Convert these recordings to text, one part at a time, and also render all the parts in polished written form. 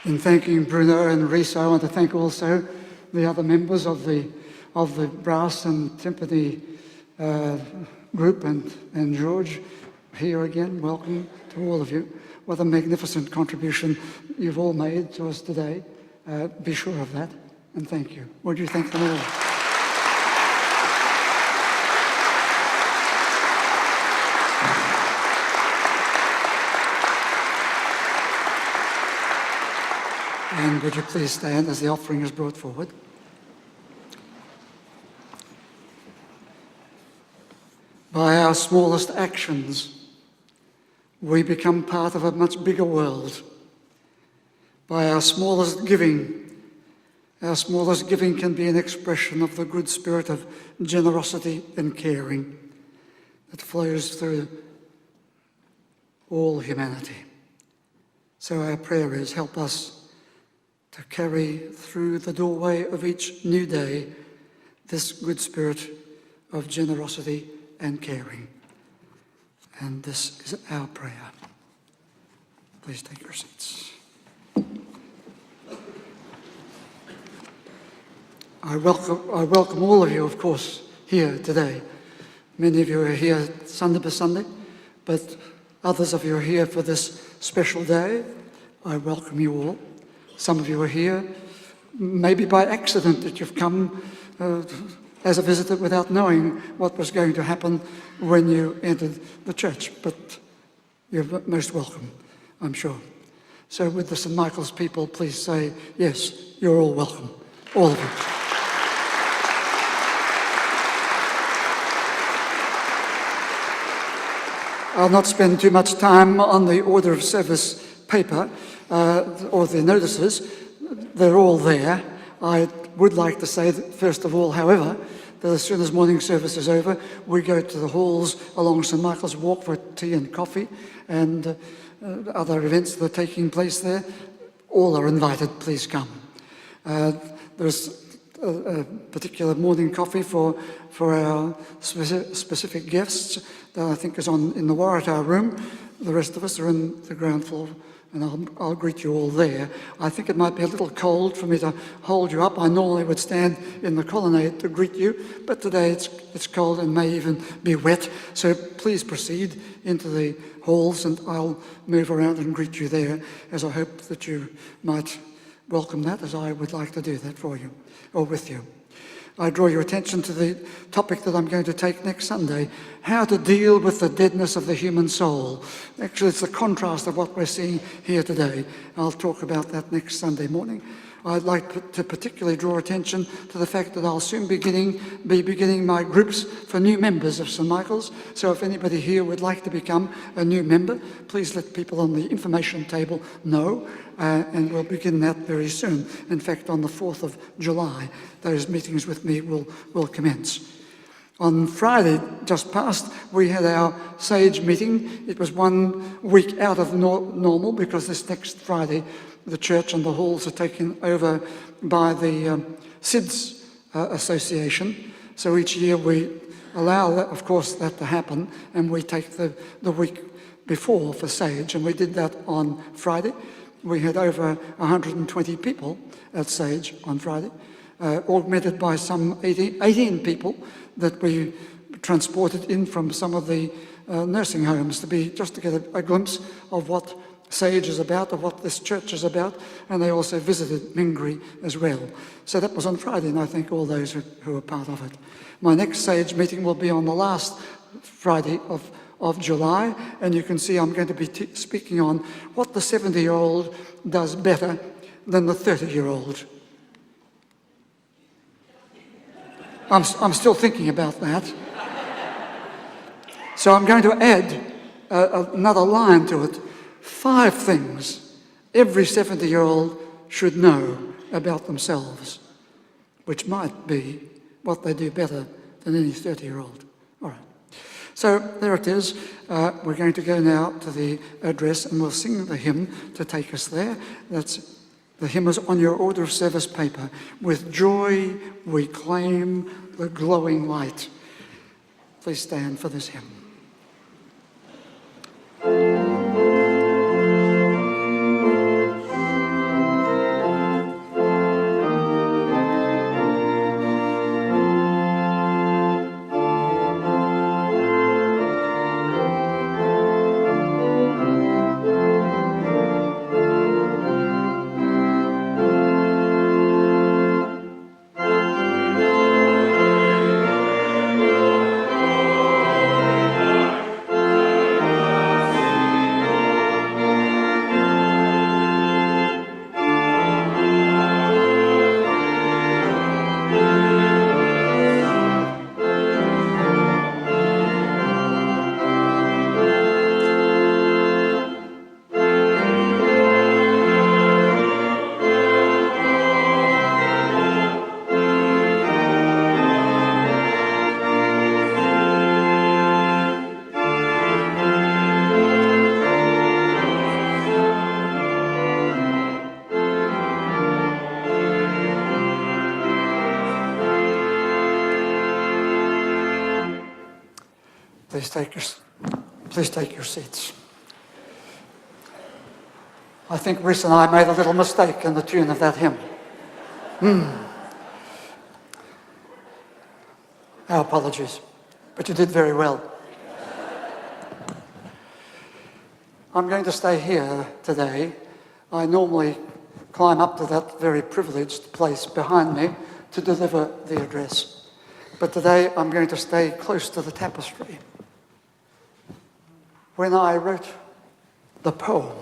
In thanking Bruno and Reese, I want to thank also the other members of the brass and timpani group, and George here again. Welcome to all of you. What a magnificent contribution you've all made to us today. Be sure of that, and thank you. Would you thank them all? And would you please stand as the offering is brought forward? By our smallest actions, we become part of a much bigger world. By our smallest giving can be an expression of the good spirit of generosity and caring that flows through all humanity. So our prayer is, help us to carry through the doorway of each new day this good spirit of generosity and caring. And this is our prayer. Please take your seats. I welcome all of you, of course, here today. Many of you are here Sunday by Sunday, but others of you are here for this special day. I welcome you all. Some of you are here, maybe by accident, that you've come as a visitor without knowing what was going to happen when you entered the church. But you're most welcome, I'm sure. So with the St. Michael's people, please say, yes, you're all welcome, all of you. I'll not spend too much time on the order of service paper or the notices. They're all there. I would like to say that, first of all, however, that as soon as morning service is over, we go to the halls along St. Michael's Walk for tea and coffee and other events that are taking place there. All are invited, please come. There's a particular morning coffee for our specific guests that I think is in the Waratah room. The rest of us are in the ground floor, and I'll greet you all there. I think it might be a little cold for me to hold you up. I normally would stand in the colonnade to greet you, but today it's cold and may even be wet. So please proceed into the halls, and I'll move around and greet you there, as I hope that you might welcome that, as I would like to do that for you, or with you. I draw your attention to the topic that I'm going to take next Sunday, how to deal with the deadness of the human soul. Actually, it's the contrast of what we're seeing here today. I'll talk about that next Sunday morning. I'd like to particularly draw attention to the fact that I'll soon be beginning my groups for new members of St. Michael's. So if anybody here would like to become a new member, please let people on the information table know, and we'll begin that very soon. In fact, on the 4th of July, those meetings with me will commence. On Friday, just past, we had our Sage meeting. It was 1 week out of normal because this next Friday, the church and the halls are taken over by the SIDS Association. So each year we allow that, of course, that to happen, and we take the week before for Sage, and we did that on Friday. We had over 120 people at Sage on Friday, augmented by some 18 people that we transported in from some of the nursing homes just to get a glimpse of what Sage is about, of what this church is about, and they also visited Mingri as well. So that was on Friday, and I thank all those who are part of it. My next Sage meeting will be on the last Friday of July, and you can see I'm going to be speaking on what the 70-year-old does better than the 30-year-old. I'm still thinking about that. So I'm going to add another line to it. 5 things every 70-year-old should know about themselves, which might be what they do better than any 30-year-old. All right. So there it is. We're going to go now to the address, and we'll sing the hymn to take us there. The hymn is on your order of service paper. With joy we claim the glowing light. Please stand for this hymn. Please take your seats. I think Rhys and I made a little mistake in the tune of that hymn. Our apologies, but you did very well. I'm going to stay here today. I normally climb up to that very privileged place behind me to deliver the address. But today I'm going to stay close to the tapestry. When I wrote the poem,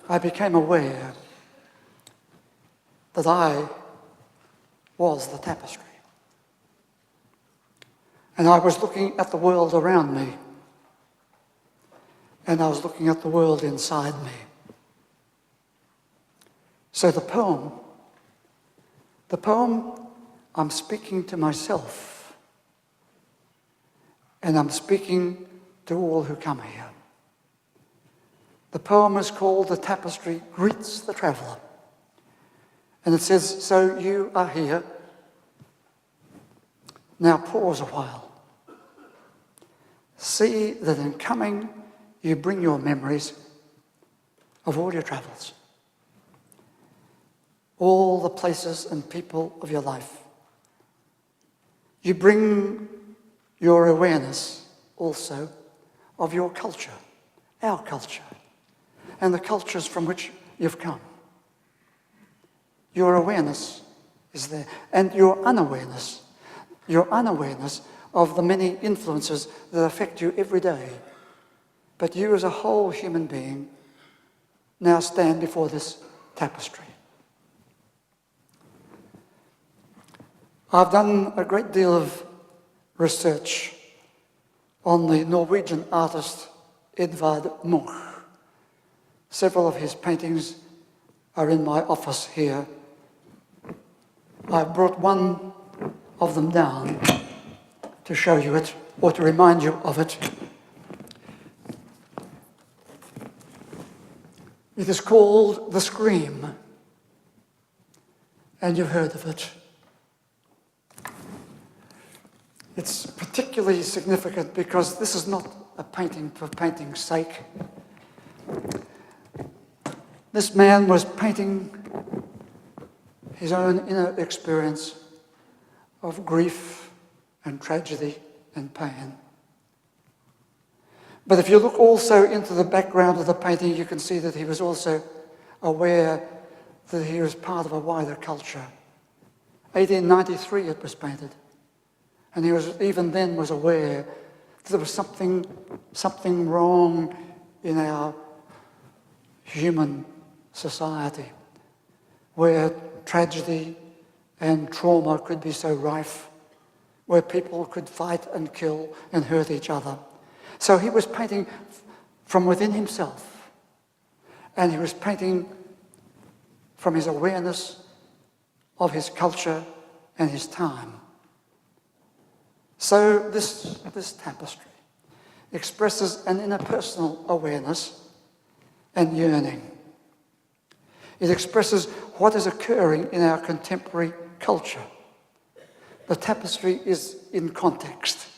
I became aware that I was the tapestry. And I was looking at the world around me, and I was looking at the world inside me. So the poem, I'm speaking to myself, and I'm speaking to all who come here. The poem is called The Tapestry Greets the Traveller. And it says, so you are here. Now pause a while. See that in coming you bring your memories of all your travels, all the places and people of your life. You bring your awareness also of your culture, our culture, and the cultures from which you've come. Your awareness is there, and your unawareness of the many influences that affect you every day. But you as a whole human being now stand before this tapestry. I've done a great deal of research on the Norwegian artist Edvard Munch. Several of his paintings are in my office here. I've brought one of them down to show you it, or to remind you of it. It is called The Scream, and you've heard of it. It's particularly significant because this is not a painting for painting's sake. This man was painting his own inner experience of grief and tragedy and pain. But if you look also into the background of the painting, you can see that he was also aware that he was part of a wider culture. 1893 it was painted. And he was even then was aware that there was something wrong in our human society, where tragedy and trauma could be so rife, where people could fight and kill and hurt each other. So he was painting from within himself, and he was painting from his awareness of his culture and his time. So this tapestry expresses an interpersonal awareness and yearning. It expresses what is occurring in our contemporary culture. The tapestry is in context.